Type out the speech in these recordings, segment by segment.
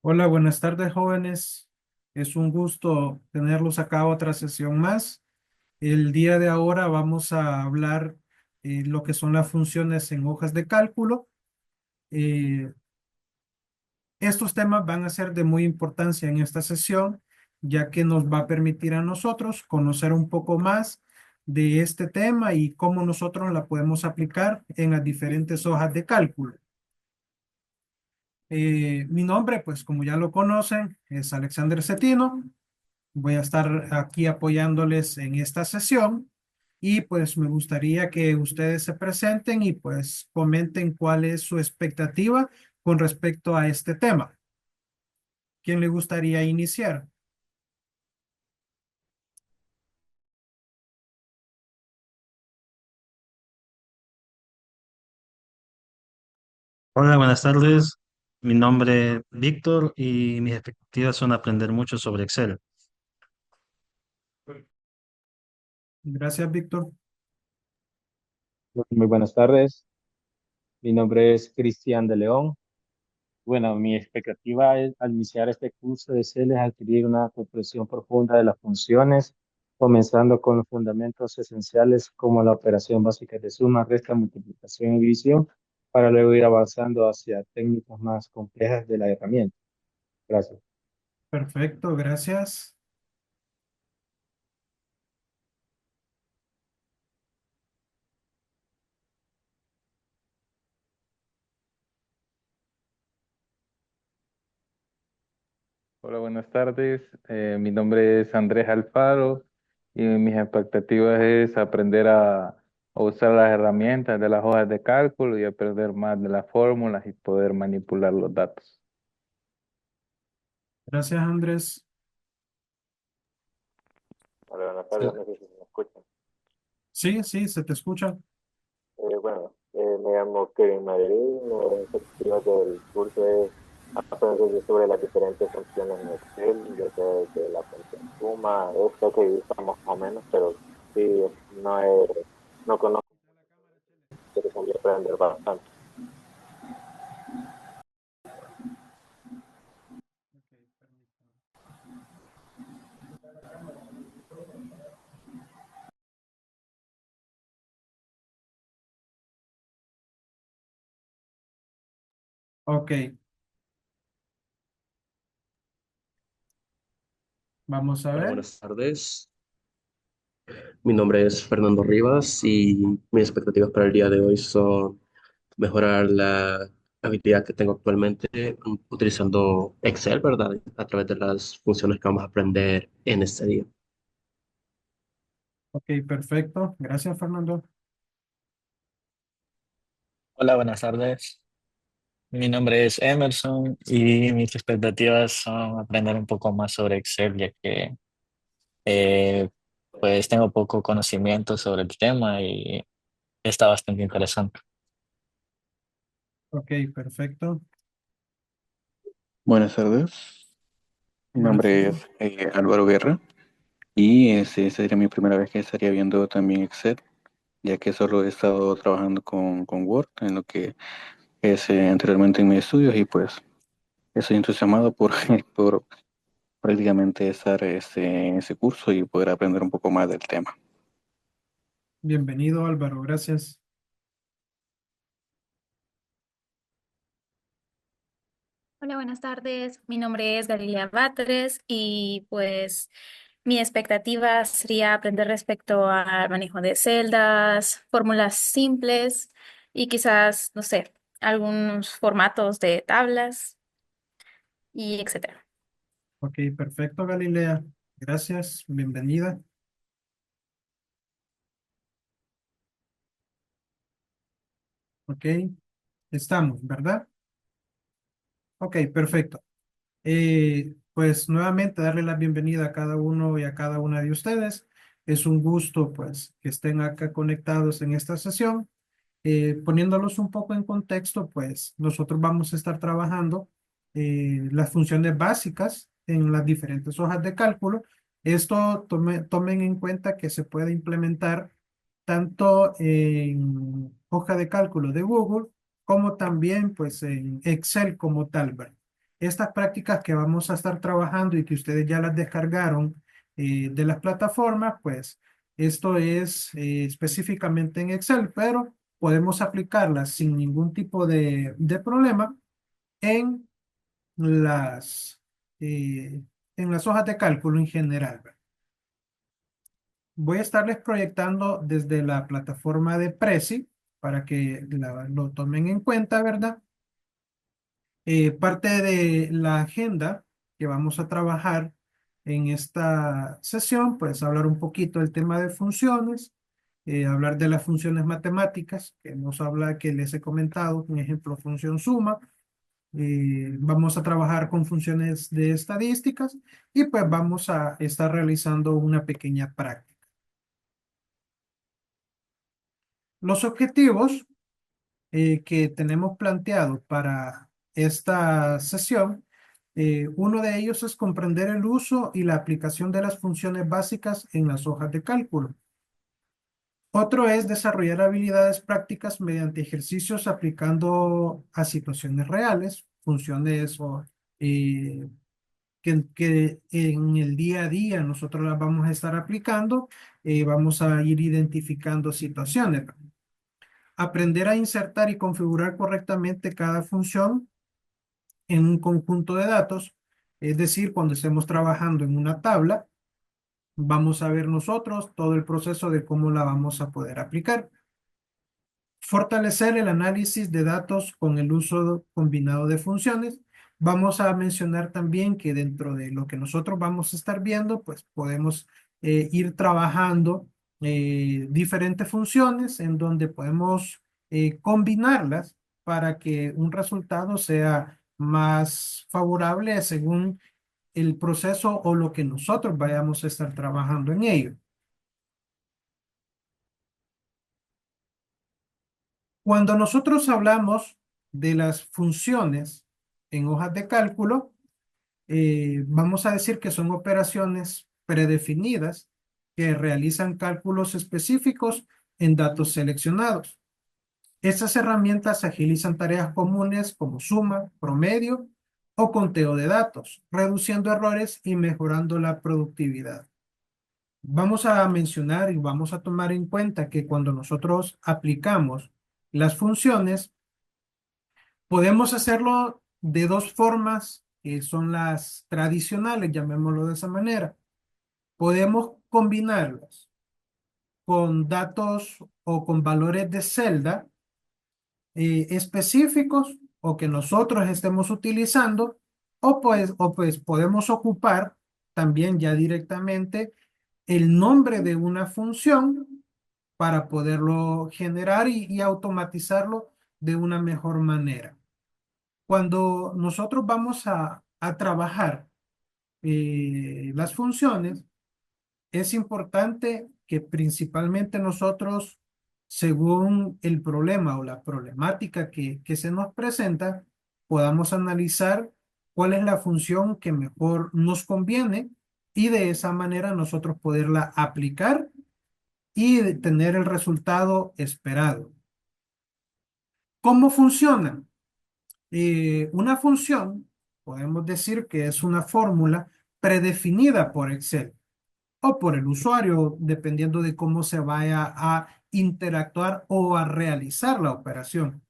Hola, buenas tardes, jóvenes. Es un gusto tenerlos acá otra sesión más. El día de ahora vamos a hablar lo que son las funciones en hojas de cálculo. Eh, Estos temas van a ser de muy importancia en esta sesión, ya que nos va a permitir a nosotros conocer un poco más de este tema y cómo nosotros la podemos aplicar en las diferentes hojas de cálculo. Mi nombre, pues como ya lo conocen, es Alexander Cetino. Voy a estar aquí apoyándoles en esta sesión y pues me gustaría que ustedes se presenten y pues comenten cuál es su expectativa con respecto a este tema. ¿Quién le gustaría iniciar? Hola, buenas tardes. Mi nombre es Víctor y mis expectativas son aprender mucho sobre Excel. Gracias, Víctor. Muy buenas tardes, mi nombre es Cristian de León. Bueno, mi expectativa al iniciar este curso de Excel es adquirir una comprensión profunda de las funciones, comenzando con los fundamentos esenciales como la operación básica de suma, resta, multiplicación y división, para luego ir avanzando hacia técnicas más complejas de la herramienta. Gracias. Perfecto, gracias. Hola, buenas tardes. Mi nombre es Andrés Alfaro y mis expectativas es aprender a usar las herramientas de las hojas de cálculo y aprender más de las fórmulas y poder manipular los datos. Gracias, Andrés. Hola, buenas tardes, no sé si me escuchan. Sí, sí, se te escucha. Me llamo Kevin Madrid, mi expectativa del curso es aprender sobre las diferentes funciones en Excel, ya sea de la función suma, esta que usamos más o menos, pero sí, no, no conozco, pero que aprender bastante. Ok, vamos a Hola, ver. buenas tardes. Mi nombre es Fernando Rivas y mis expectativas para el día de hoy son mejorar la habilidad que tengo actualmente utilizando Excel, ¿verdad? A través de las funciones que vamos a aprender en este día. Ok, perfecto. Gracias, Fernando. Hola, buenas tardes. Mi nombre es Emerson y mis expectativas son aprender un poco más sobre Excel, ya que eh, pues tengo poco conocimiento sobre el tema y está bastante interesante. Ok, perfecto. Buenas tardes, mi Buenas nombre tardes. es Álvaro Guerra y esta sería mi primera vez que estaría viendo también Excel, ya que solo he estado trabajando con Word en lo que es anteriormente en mis estudios y pues estoy entusiasmado por, por prácticamente estar en ese curso y poder aprender un poco más del tema. Bienvenido, Álvaro. Gracias. Hola, buenas tardes. Mi nombre es Galilea Batres y pues mi expectativa sería aprender respecto al manejo de celdas, fórmulas simples y quizás, no sé, algunos formatos de tablas y etcétera. Ok, perfecto, Galilea. Gracias, bienvenida. Ok, estamos, ¿verdad? Ok, perfecto. Pues nuevamente darle la bienvenida a cada uno y a cada una de ustedes. Es un gusto, pues, que estén acá conectados en esta sesión. Poniéndolos un poco en contexto, pues nosotros vamos a estar trabajando las funciones básicas en las diferentes hojas de cálculo. Esto tomen en cuenta que se puede implementar tanto en hoja de cálculo de Google como también pues en Excel como tal, ¿verdad? estas prácticas que vamos a estar trabajando y que ustedes ya las descargaron de las plataformas, pues esto es específicamente en Excel, pero podemos aplicarlas sin ningún tipo de problema en las, eh, en las hojas de cálculo en general, ¿verdad? Voy a estarles proyectando desde la plataforma de Prezi para que lo tomen en cuenta, ¿verdad? Parte de la agenda que vamos a trabajar en esta sesión, pues hablar un poquito del tema de funciones, hablar de las funciones matemáticas, que les he comentado, por ejemplo, función suma. Vamos a trabajar con funciones de estadísticas y pues vamos a estar realizando una pequeña práctica. Los objetivos que tenemos planteado para esta sesión, uno de ellos es comprender el uso y la aplicación de las funciones básicas en las hojas de cálculo. Otro es desarrollar habilidades prácticas mediante ejercicios aplicando a situaciones reales, funciones eh, que en el día a día nosotros las vamos a estar aplicando, vamos a ir identificando situaciones. Aprender a insertar y configurar correctamente cada función en un conjunto de datos, es decir, cuando estemos trabajando en una tabla, vamos a ver nosotros todo el proceso de cómo la vamos a poder aplicar. Fortalecer el análisis de datos con el uso combinado de funciones. Vamos a mencionar también que dentro de lo que nosotros vamos a estar viendo, pues podemos ir trabajando diferentes funciones en donde podemos combinarlas para que un resultado sea más favorable según el proceso o lo que nosotros vayamos a estar trabajando en ello. Cuando nosotros hablamos de las funciones en hojas de cálculo, vamos a decir que son operaciones predefinidas que realizan cálculos específicos en datos seleccionados. Estas herramientas agilizan tareas comunes como suma, promedio o conteo de datos, reduciendo errores y mejorando la productividad. Vamos a mencionar y vamos a tomar en cuenta que cuando nosotros aplicamos las funciones, podemos hacerlo de dos formas, que son las tradicionales, llamémoslo de esa manera. Podemos combinarlas con datos o con valores de celda específicos o que nosotros estemos utilizando, o pues podemos ocupar también ya directamente el nombre de una función para poderlo generar y automatizarlo de una mejor manera. Cuando nosotros vamos a trabajar las funciones, es importante que principalmente nosotros, según el problema o la problemática que se nos presenta, podamos analizar cuál es la función que mejor nos conviene y de esa manera nosotros poderla aplicar y tener el resultado esperado. ¿Cómo funciona? Una función, podemos decir que es una fórmula predefinida por Excel o por el usuario, dependiendo de cómo se vaya a interactuar o a realizar la operación,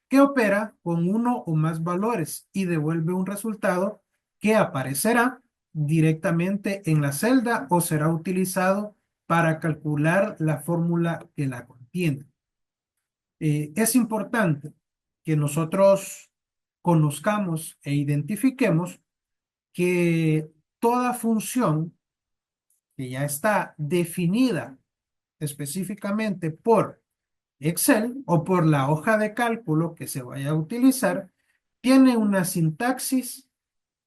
que opera con uno o más valores y devuelve un resultado que aparecerá directamente en la celda o será utilizado para calcular la fórmula que la contiene. Es importante que nosotros conozcamos e identifiquemos que toda función que ya está definida específicamente por Excel o por la hoja de cálculo que se vaya a utilizar, tiene una sintaxis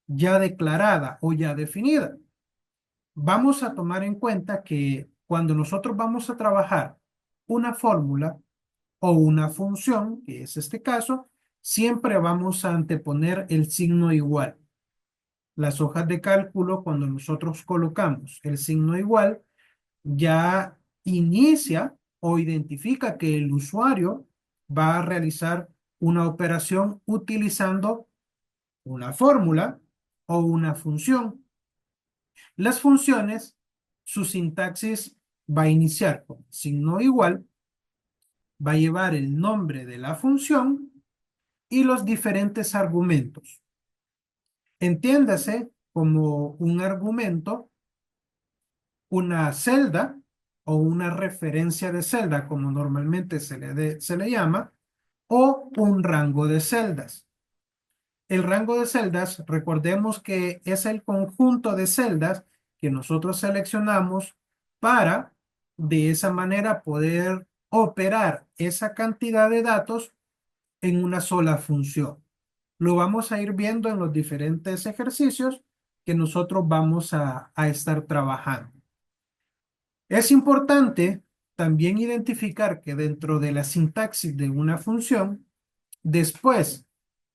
ya declarada o ya definida. Vamos a tomar en cuenta que cuando nosotros vamos a trabajar una fórmula o una función, que es este caso, siempre vamos a anteponer el signo igual. Las hojas de cálculo, cuando nosotros colocamos el signo igual, ya inicia o identifica que el usuario va a realizar una operación utilizando una fórmula o una función. Las funciones, su sintaxis va a iniciar con signo igual, va a llevar el nombre de la función y los diferentes argumentos. Entiéndase como un argumento, una celda o una referencia de celda, como normalmente se le llama, o un rango de celdas. El rango de celdas, recordemos que es el conjunto de celdas que nosotros seleccionamos para de esa manera poder operar esa cantidad de datos en una sola función. Lo vamos a ir viendo en los diferentes ejercicios que nosotros vamos a estar trabajando. Es importante también identificar que dentro de la sintaxis de una función, después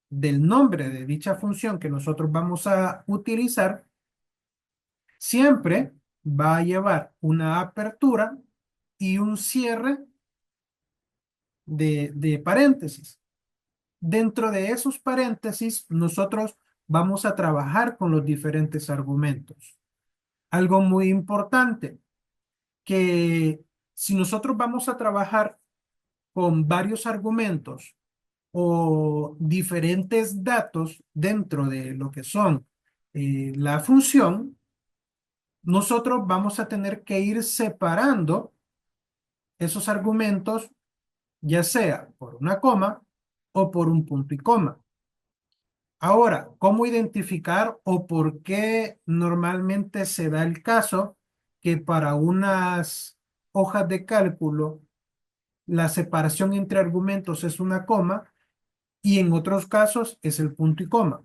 del nombre de dicha función que nosotros vamos a utilizar, siempre va a llevar una apertura y un cierre de paréntesis. Dentro de esos paréntesis, nosotros vamos a trabajar con los diferentes argumentos. Algo muy importante, que si nosotros vamos a trabajar con varios argumentos o diferentes datos dentro de lo que son la función, nosotros vamos a tener que ir separando esos argumentos, ya sea por una coma o por un punto y coma. Ahora, ¿cómo identificar o por qué normalmente se da el caso que para unas hojas de cálculo la separación entre argumentos es una coma y en otros casos es el punto y coma?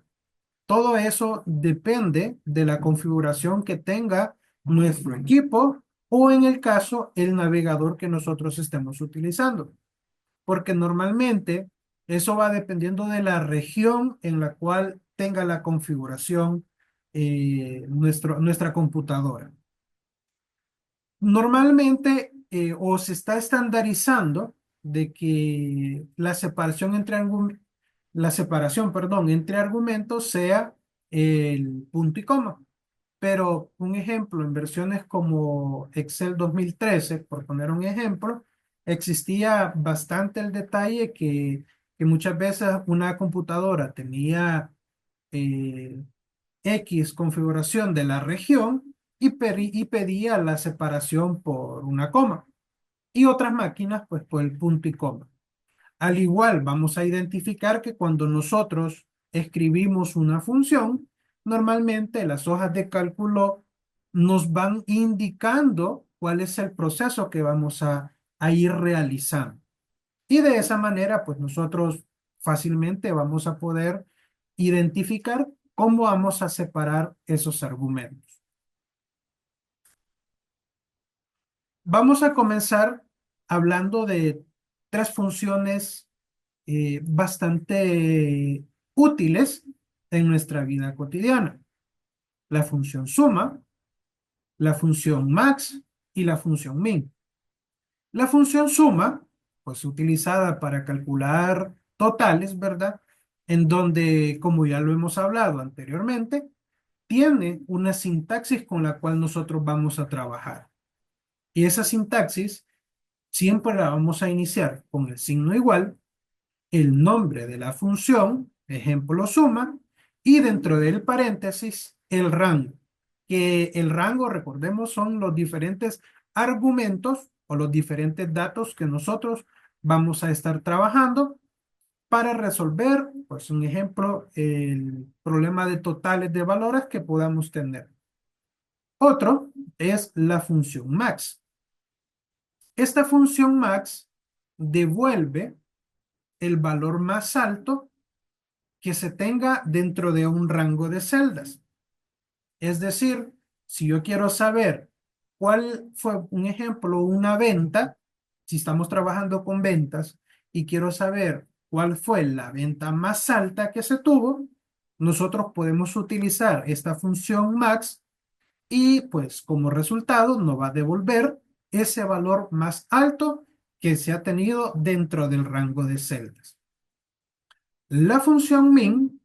Todo eso depende de la configuración que tenga nuestro equipo o en el caso el navegador que nosotros estemos utilizando. Porque normalmente eso va dependiendo de la región en la cual tenga la configuración nuestra computadora. Normalmente o se está estandarizando de que la separación, perdón, entre argumentos sea el punto y coma. Pero un ejemplo, en versiones como Excel 2013, por poner un ejemplo, existía bastante el detalle que muchas veces una computadora tenía eh, X configuración de la región y pedía la separación por una coma. Y otras máquinas, pues por el punto y coma. Al igual, vamos a identificar que cuando nosotros escribimos una función, normalmente las hojas de cálculo nos van indicando cuál es el proceso que vamos a ir realizando. Y de esa manera, pues nosotros fácilmente vamos a poder identificar cómo vamos a separar esos argumentos. Vamos a comenzar hablando de tres funciones bastante útiles en nuestra vida cotidiana. La función suma, la función max y la función min. La función suma, pues utilizada para calcular totales, ¿verdad? En donde, como ya lo hemos hablado anteriormente, tiene una sintaxis con la cual nosotros vamos a trabajar. Y esa sintaxis siempre la vamos a iniciar con el signo igual, el nombre de la función, ejemplo suma, y dentro del paréntesis el rango. Que el rango, recordemos, son los diferentes argumentos o los diferentes datos que nosotros vamos a estar trabajando para resolver, pues un ejemplo, el problema de totales de valores que podamos tener. Otro es la función max. Esta función max devuelve el valor más alto que se tenga dentro de un rango de celdas. Es decir, si yo quiero saber cuál fue, un ejemplo, una venta, si estamos trabajando con ventas y quiero saber cuál fue la venta más alta que se tuvo, nosotros podemos utilizar esta función max y pues como resultado nos va a devolver ese valor más alto que se ha tenido dentro del rango de celdas. La función min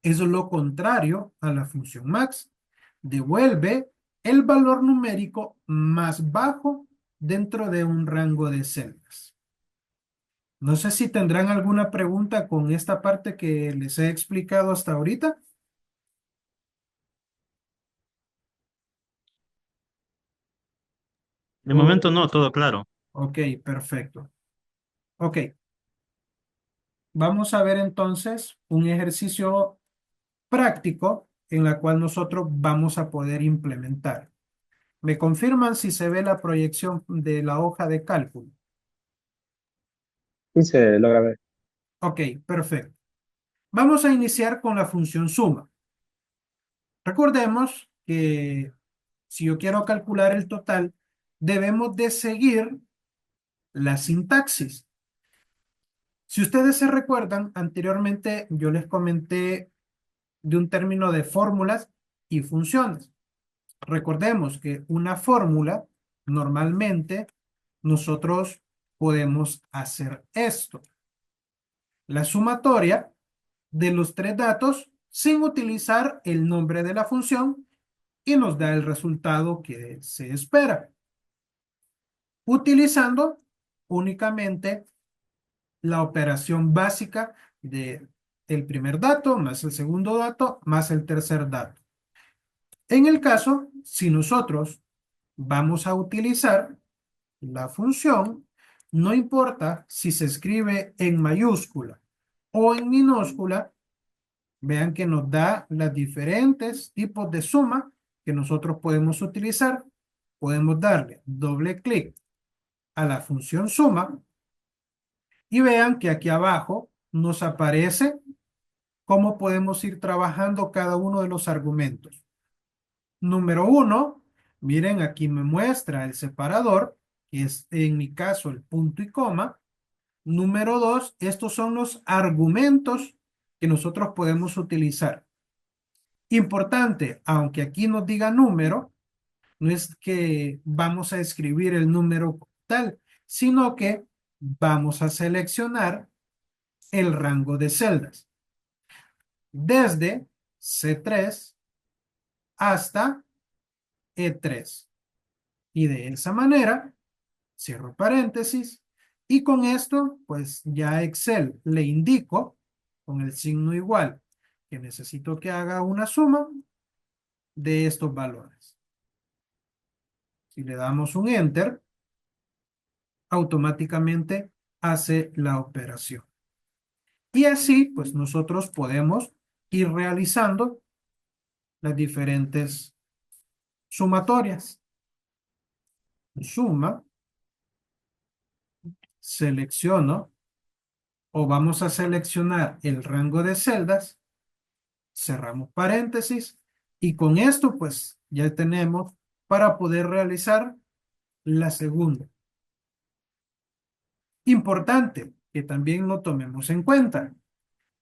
es lo contrario a la función max. Devuelve el valor numérico más bajo dentro de un rango de celdas. No sé si tendrán alguna pregunta con esta parte que les he explicado hasta ahorita. De momento no, todo claro. Ok, perfecto. Ok, vamos a ver entonces un ejercicio práctico en la cual nosotros vamos a poder implementar. ¿Me confirman si se ve la proyección de la hoja de cálculo? Sí, se logra ver. Ok, perfecto. Vamos a iniciar con la función suma. Recordemos que si yo quiero calcular el total, debemos de seguir la sintaxis. Si ustedes se recuerdan, anteriormente yo les comenté de un término de fórmulas y funciones. Recordemos que una fórmula, normalmente, nosotros podemos hacer esto. La sumatoria de los tres datos sin utilizar el nombre de la función y nos da el resultado que se espera. Utilizando únicamente la operación básica de el primer dato más el segundo dato más el tercer dato. En el caso, si nosotros vamos a utilizar la función, no importa si se escribe en mayúscula o en minúscula, vean que nos da los diferentes tipos de suma que nosotros podemos utilizar. Podemos darle doble clic a la función suma y vean que aquí abajo nos aparece cómo podemos ir trabajando cada uno de los argumentos. Número 1, miren, aquí me muestra el separador, que es en mi caso el punto y coma. Número 2, estos son los argumentos que nosotros podemos utilizar. Importante, aunque aquí nos diga número, no es que vamos a escribir el número tal, sino que vamos a seleccionar el rango de celdas. Desde C3 hasta E3. Y de esa manera, cierro paréntesis, y con esto, pues ya Excel le indico con el signo igual que necesito que haga una suma de estos valores. Si le damos un Enter, automáticamente hace la operación. Y así, pues nosotros podemos ir realizando las diferentes sumatorias. Suma, selecciono o vamos a seleccionar el rango de celdas, cerramos paréntesis y con esto pues ya tenemos para poder realizar la segunda. Importante que también lo tomemos en cuenta,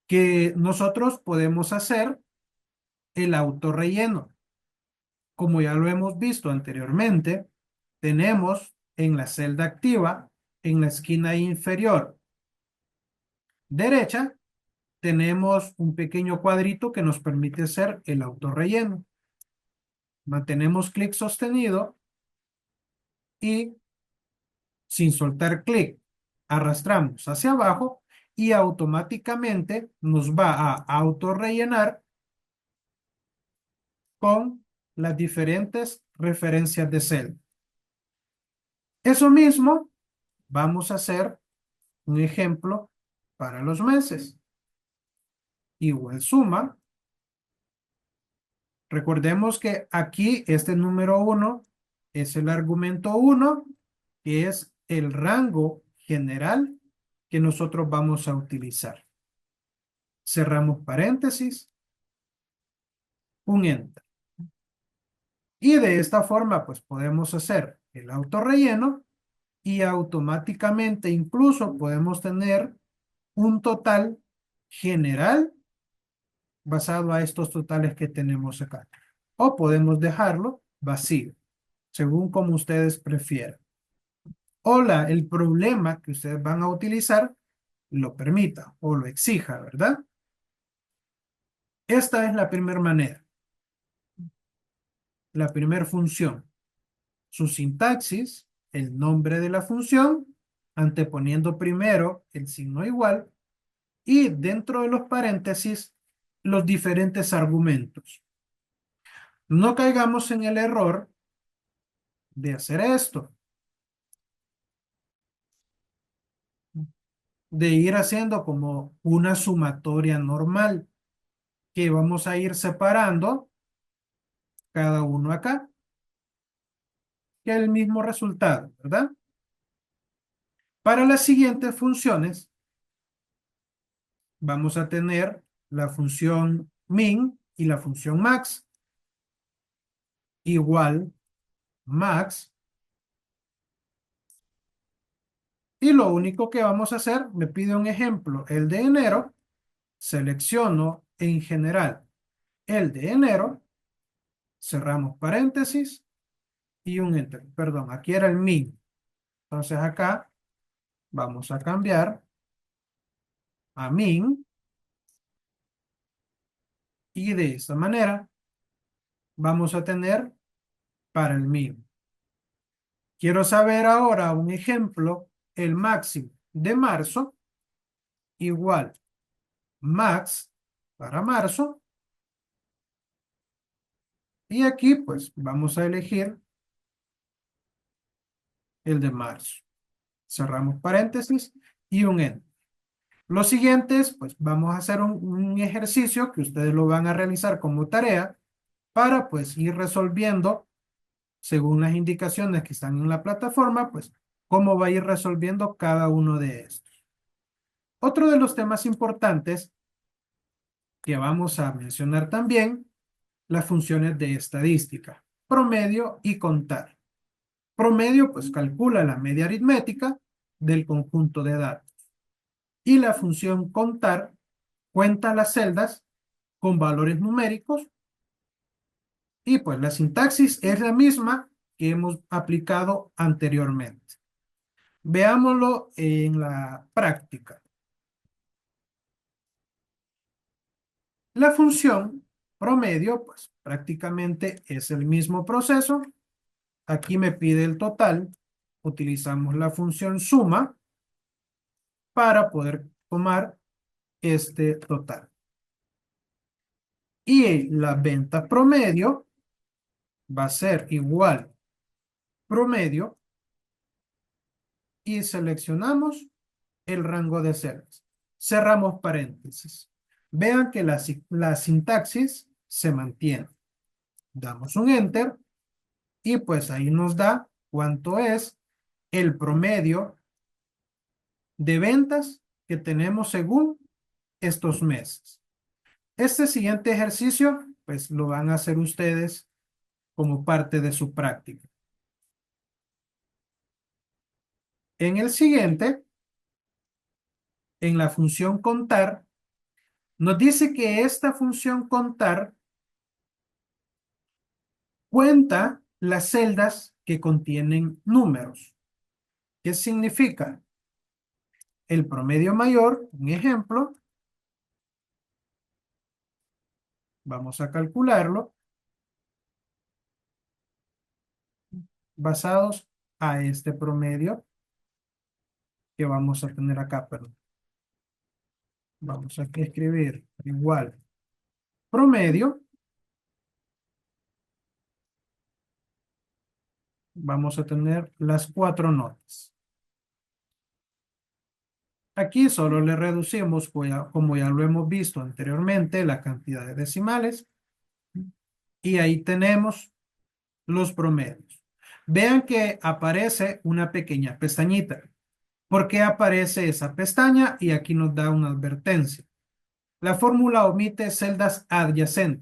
que nosotros podemos hacer el autorrelleno. Como ya lo hemos visto anteriormente, tenemos en la celda activa, en la esquina inferior derecha, tenemos un pequeño cuadrito que nos permite hacer el autorrelleno. Mantenemos clic sostenido y sin soltar clic arrastramos hacia abajo y automáticamente nos va a autorrellenar con las diferentes referencias de celda. Eso mismo vamos a hacer un ejemplo para los meses. Igual suma. Recordemos que aquí este número 1 es el argumento 1, que es el rango general que nosotros vamos a utilizar. Cerramos paréntesis, un enter. Y de esta forma, pues podemos hacer el autorrelleno y automáticamente incluso podemos tener un total general basado a estos totales que tenemos acá. O podemos dejarlo vacío, según como ustedes prefieran. O el problema que ustedes van a utilizar lo permita o lo exija, ¿verdad? Esta es la primera manera, la primera función. Su sintaxis, el nombre de la función, anteponiendo primero el signo igual y dentro de los paréntesis los diferentes argumentos. No caigamos en el error de hacer esto, de ir haciendo como una sumatoria normal, que vamos a ir separando cada uno acá, que es el mismo resultado, ¿verdad? Para las siguientes funciones, vamos a tener la función min y la función max, igual max, y lo único que vamos a hacer, me pide un ejemplo, el de enero, selecciono en general el de enero, cerramos paréntesis y un enter, perdón, aquí era el min, entonces acá vamos a cambiar a min y de esta manera vamos a tener para el min. Quiero saber ahora un ejemplo, el máximo de marzo, igual max para marzo. Y aquí pues vamos a elegir el de marzo. Cerramos paréntesis y un enter. Los siguientes pues vamos a hacer un ejercicio que ustedes lo van a realizar como tarea para pues ir resolviendo según las indicaciones que están en la plataforma, pues cómo va a ir resolviendo cada uno de estos. Otro de los temas importantes que vamos a mencionar también, las funciones de estadística, promedio y contar. Promedio, pues calcula la media aritmética del conjunto de datos. Y la función contar cuenta las celdas con valores numéricos y pues la sintaxis es la misma que hemos aplicado anteriormente. Veámoslo en la práctica. La función promedio, pues prácticamente es el mismo proceso. Aquí me pide el total. Utilizamos la función suma para poder tomar este total. Y la venta promedio va a ser igual promedio y seleccionamos el rango de celdas. Cerramos paréntesis. Vean que la sintaxis se mantiene. Damos un enter y pues ahí nos da cuánto es el promedio de ventas que tenemos según estos meses. Este siguiente ejercicio pues lo van a hacer ustedes como parte de su práctica. En el siguiente, en la función contar, nos dice que esta función contar cuenta las celdas que contienen números. ¿Qué significa? El promedio mayor, un ejemplo, vamos a calcularlo, basados a este promedio que vamos a tener acá, perdón. Vamos a escribir igual promedio. Vamos a tener las 4 notas. Aquí solo le reducimos, como ya lo hemos visto anteriormente, la cantidad de decimales. Y ahí tenemos los promedios. Vean que aparece una pequeña pestañita. ¿Por qué aparece esa pestaña? Y aquí nos da una advertencia. La fórmula omite celdas adyacentes.